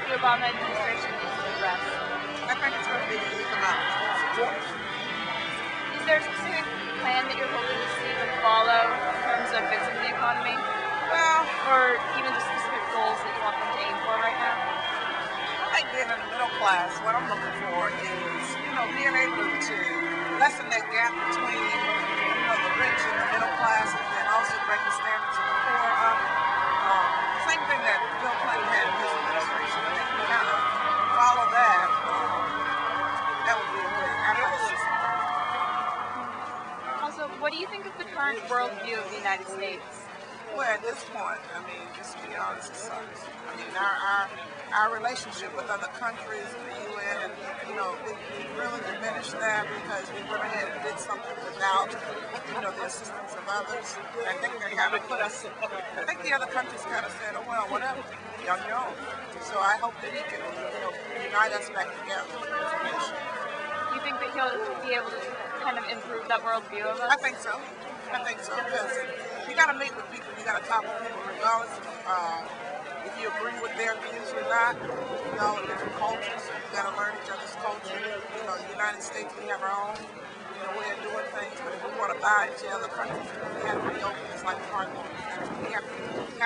the Obama administration needs to address? I think it's going to be the economic support. Is there a specific plan that you're hoping to see them follow in terms of fixing the economy? Well, Or even just specific goals that you want them to aim for right now? I think being in the middle class, what I'm looking for is, being able to lessen that gap between, the rich and the middle class, and then also bring the standards of the poor up. Same thing that Bill Clinton had in his administration. I think we kind of follow that. That would be a great emphasis. Also, what do you think of the current worldview of the United States? Well, at this point, just to be honest, it sucks. Our relationship with other countries, the UN, we really diminished that because we went ahead and did something without, the assistance of others. I think they kind of I think the other countries kind of said, oh, well, whatever, you're on your own. So I hope that he can, unite us back together with information. Do you think that he'll be able to kind of improve that worldview of us? I think so. Because you got to meet with people, you got to talk with people, regardless of if you agree with their views or not. Different cultures, so you got to learn each other's culture. The United States, we have our own, way of doing things, but if we want to buy into other countries, we have to be open. It's like hard work. We have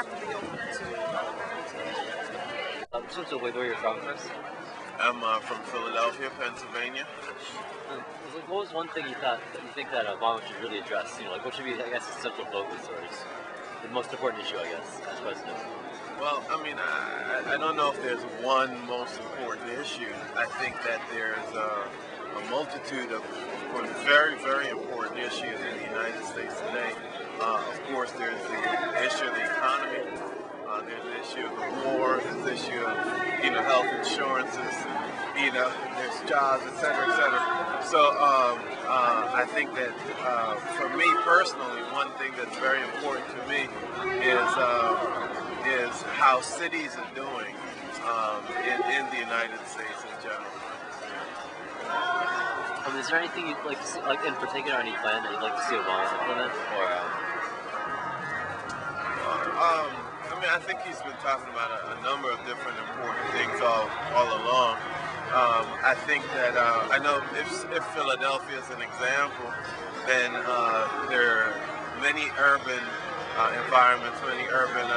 to be open to other countries. Just want to where you're from first. I'm from Philadelphia, Pennsylvania. What was one thing you think that Obama should really address? What should be, I guess, his central focus or the most important issue, I guess, as president? Well, I don't know if there's one most important issue. I think that there's a multitude of very, very important issues in the United States today. Of course, there's the issue of the economy. There's the issue of the war. There's the issue of health insurances. There's jobs, et cetera, et cetera. So I think that for me personally, one thing that's very important to me is how cities are doing in the United States in general. Is there anything you'd like to see, in particular, any plan that you'd like to see Obama implement? I think he's been talking about a number of different important things all along. I think that I know if Philadelphia is an example, then there are many urban environments, many urban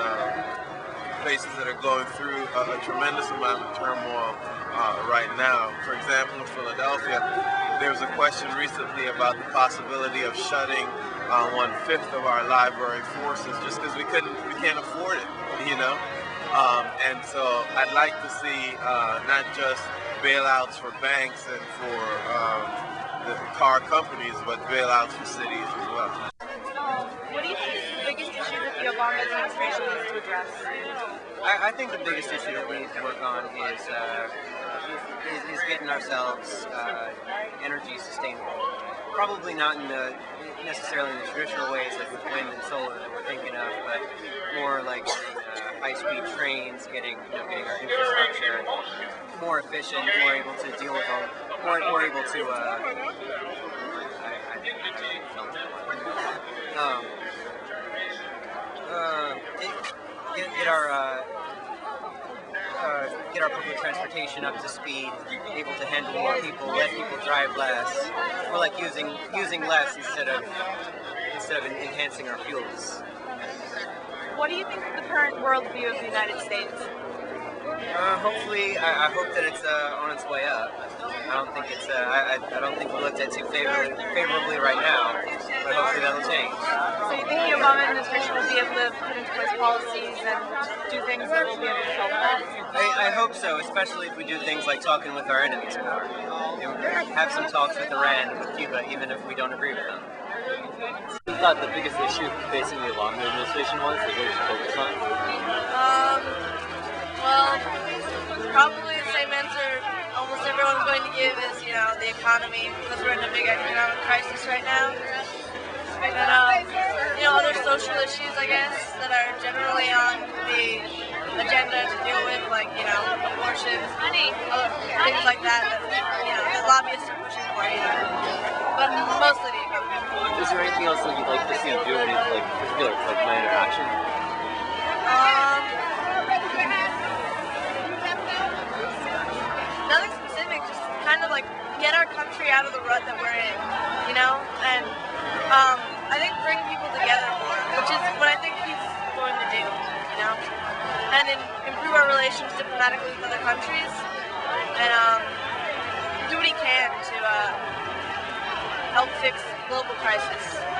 places that are going through a tremendous amount of turmoil right now. For example, in Philadelphia, there was a question recently about the possibility of shutting 1/5 of our library forces just because we can't afford it, And so I'd like to see not just bailouts for banks and for the car companies, but bailouts for cities as well. What do you think is the biggest issue that the Obama administration needs to address? I think the biggest issue that we need to work on is getting ourselves energy sustainable. Probably not necessarily in the traditional ways like with wind and solar that we're thinking of, but more like high-speed trains, getting our infrastructure more efficient, more able to deal with all, more able to get our public transportation up to speed, able to handle more people, let people drive less. We're like using less instead of enhancing our fuels. What do you think of the current worldview of the United States? Hopefully, I hope that it's on its way up. I don't think it's. I don't think we're looked at too favorably right now, but hopefully that'll change. So you think the Obama administration will be able to put into place policies and do things that will be able to help that? I hope so, especially if we do things like talking with our enemies more. Have some talks with Iran and with Cuba, even if we don't agree with them. You thought the biggest issue facing the Obama administration was what we should focus on? Well, probably the same answer almost everyone's going to give is, the economy, because we're in a big economic crisis right now. And, other social issues, I guess, that are generally on the agenda to deal with, like, abortion, things like that, the lobbyists are pushing for, but mostly the economy. Is there anything else that you'd like to see him do, any particular plan or action? country out of the rut that we're in, you know, and I think bring people together more, which is what I think he's going to do, you know, and improve our relations diplomatically with other countries, and do what he can to help fix global crisis.